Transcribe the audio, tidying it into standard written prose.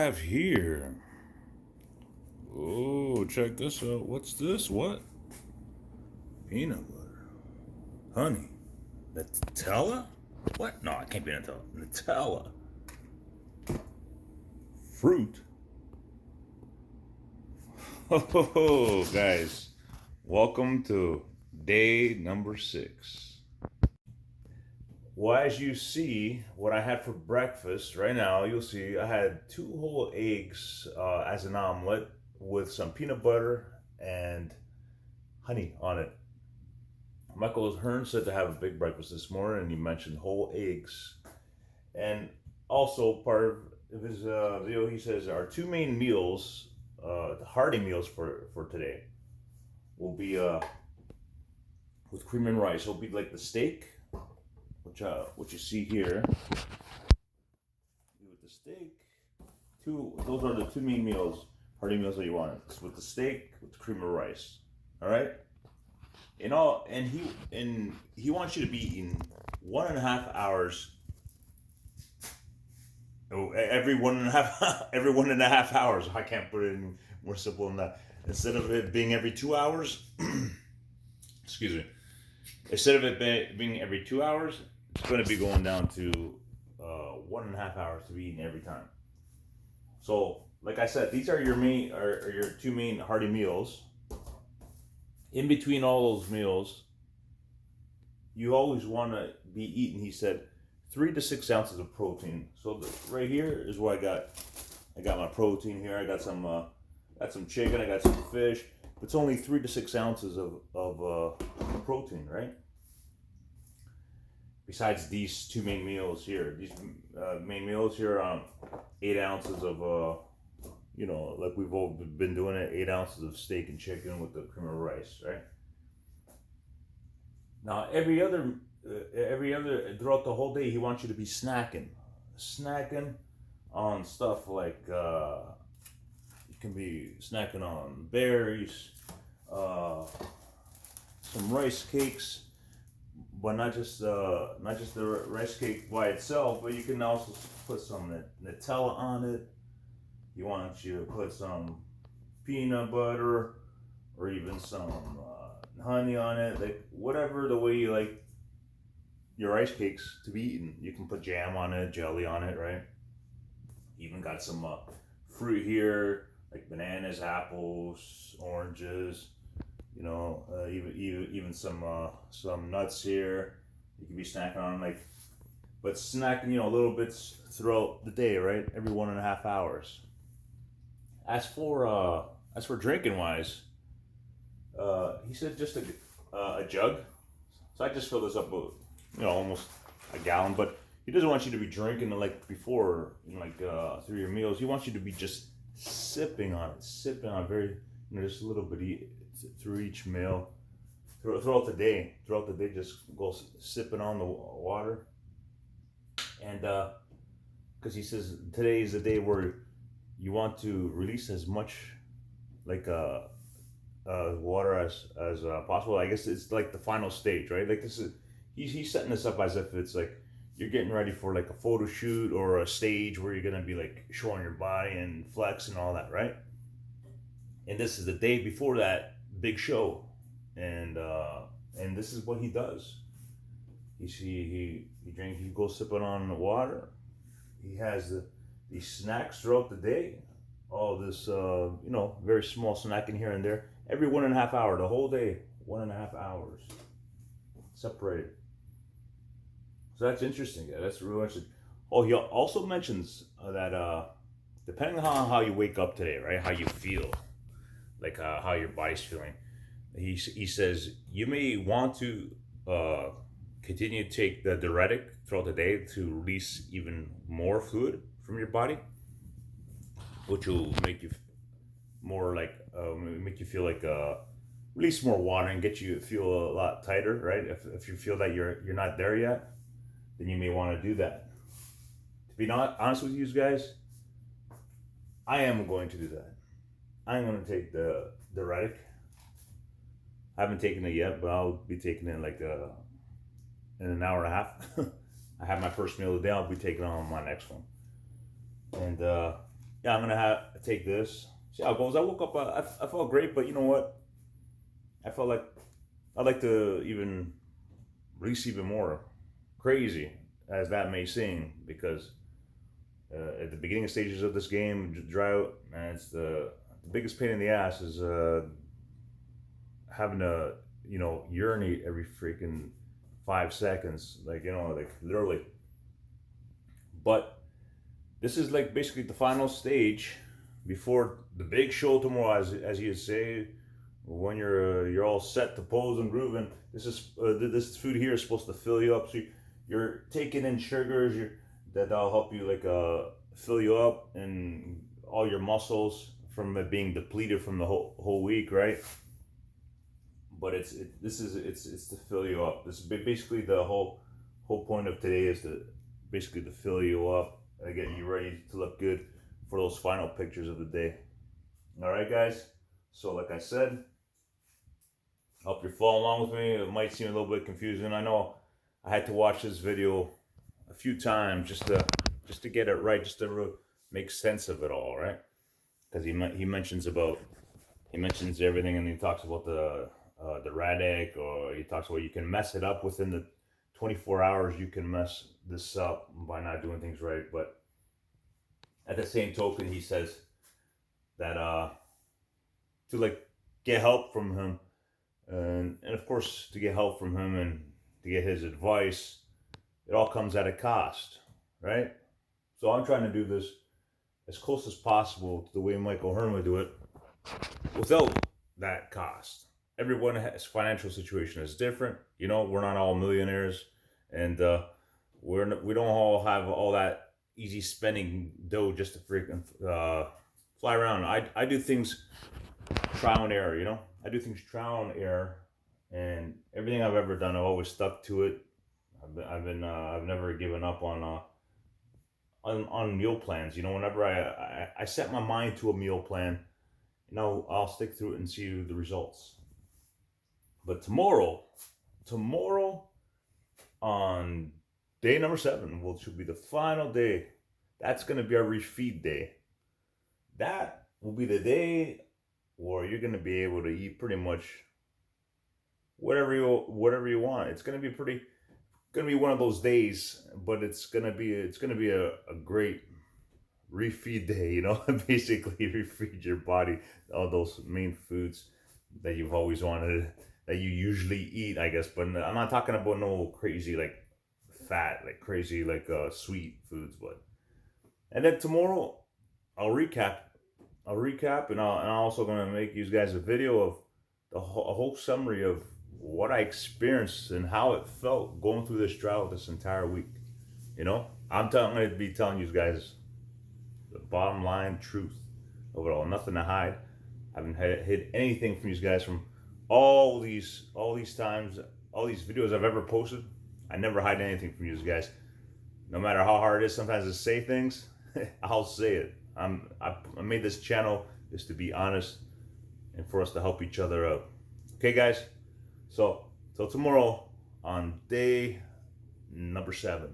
have here? Oh, check this out. What's this? What? Peanut butter. Honey. Nutella? What? No, it can't be Nutella. Nutella. Fruit. Oh, guys. Welcome to day number 6. Well, as you see, what I had for breakfast right now, you'll see I had 2 whole eggs as an omelet with some peanut butter and honey on it. Michael Hearn said to have a big breakfast this morning, and he mentioned whole eggs. And also, part of his video, he says our 2 main meals, the hearty meals for today, will be with cream and rice. It'll be like the steak, which you see here. With the steak, those are the 2 main meals, hearty meals that you want. It's with the steak, with cream and rice. All right. And he wants you to be eating 1.5 hours. Oh, every 1.5 every 1.5 hours. I can't put it in more simple than that. Instead of it being every 2 hours, excuse me. Instead of it being every 2 hours, it's going to be going down to 1.5 hours to be eaten every time. So, like I said, these are your 2 main hearty meals. In between all those meals, you always want to be eating, he said, 3 to 6 ounces of protein. So right here is what I got. I got my protein here. I got some chicken. I got some fish. It's only 3 to 6 ounces of protein, right? Besides these 2 main meals here, these main meals here, 8 ounces of like we've all been doing it, 8 ounces of steak and chicken with the cream of rice, right? Now, every other throughout the whole day, he wants you to be snacking on stuff like you can be snacking on berries, some rice cakes, but not just the rice cake by itself, but you can also put some Nutella on it. He wants you to put some peanut butter or even some honey on it, like whatever the way you like your rice cakes to be eaten. You can put jam on it, jelly on it, right? Even got some fruit here, like bananas, apples, oranges. Even some nuts here. You can be snacking on, but snacking, little bits throughout the day, right? Every 1.5 hours. As for drinking wise, he said just a jug. So I just filled this up with almost a gallon. But he doesn't want you to be drinking like before, through your meals. He wants you to be just sipping on very just a little bit through each meal, throughout the day. Throughout the day, just go sipping on the water. And because he says today is the day where you want to release as much water as possible. I guess it's like the final stage, right? Like this is he's setting this up as if it's like you're getting ready for like a photo shoot or a stage where you're gonna be like showing your body and flex and all that, right? And this is the day before that big show, and this is what he does. He drinks. He goes sipping on the water. He has these snacks throughout the day. All this, very small snacking here and there. Every 1.5 hour, the whole day, 1.5 hours separated. So that's interesting. Yeah, that's really interesting. Oh, he also mentions that depending on how you wake up today, right, how you feel, like how your body's feeling, he says you may want to continue to take the diuretic throughout the day to release even more fluid from your body, which will make you more make you feel like release more water and get you feel a lot tighter, right? If you feel that you're not there yet, then you may want to do that. To be not honest with you guys, I am going to do that. I'm going to take the diuretic. I haven't taken it yet, but I'll be taking it in an hour and a half. I have my first meal of the day. I'll be taking on my next one, and yeah, I'm gonna have take this. See how it goes. I woke up. I felt great, but you know what? I felt like I'd like to even release even more. Crazy as that may seem, because at the beginning stages of this game, drought, and it's the biggest pain in the ass is having to urinate every freaking 5 seconds, like like literally. But this is like basically the final stage before the big show tomorrow, as you say, when you're all set to pose and grooving. This food here is supposed to fill you up, so you're taking in sugars that'll help you like fill you up and all your muscles from it being depleted from the whole week, right? But it's to fill you up. This is basically the whole point of today is to basically to fill you up and get you ready to look good for those final pictures of the day. All right, guys. So like I said, hope you're following along with me. It might seem a little bit confusing. I know I had to watch this video a few times just to get it right, just to make sense of it all, right? Because he mentions everything, and he talks about the rat egg, or he talks about you can mess it up within the 24 hours. You can mess this up by not doing things right. But at the same token, he says that to like get help from him, and of course to get help from him and to get his advice, it all comes at a cost, right? So I'm trying to do this as close as possible to the way Michael Hearn would do it, without that cost. Everyone's financial situation is different. We're not all millionaires, and we don't all have all that easy spending dough just to freaking fly around. I do things trial and error. I do things trial and error, and everything I've ever done, I've always stuck to it. I've never given up on meal plans. Whenever I set my mind to a meal plan, I'll stick through it and see the results. But tomorrow on day number 7, which will be the final day, that's going to be our refeed day. That will be the day where you're going to be able to eat pretty much whatever you want. It's going to be one of those days, but it's going to be a great refeed day. Basically refeed your body all those main foods that you've always wanted, that you usually eat, I guess. But I'm not talking about no crazy like fat, like crazy like sweet foods. But and then tomorrow I'll recap, and I'm also gonna make you guys a video of a whole summary of what I experienced and how it felt going through this drought this entire week. I'm going to be telling you guys the bottom line truth of it all. Nothing to hide. I haven't hid anything from you guys from all these times, all these videos I've ever posted. I never hide anything from you guys. No matter how hard it is sometimes to say things, I'll say it. I made this channel just to be honest and for us to help each other out. Okay, guys? So, till tomorrow on day number 7.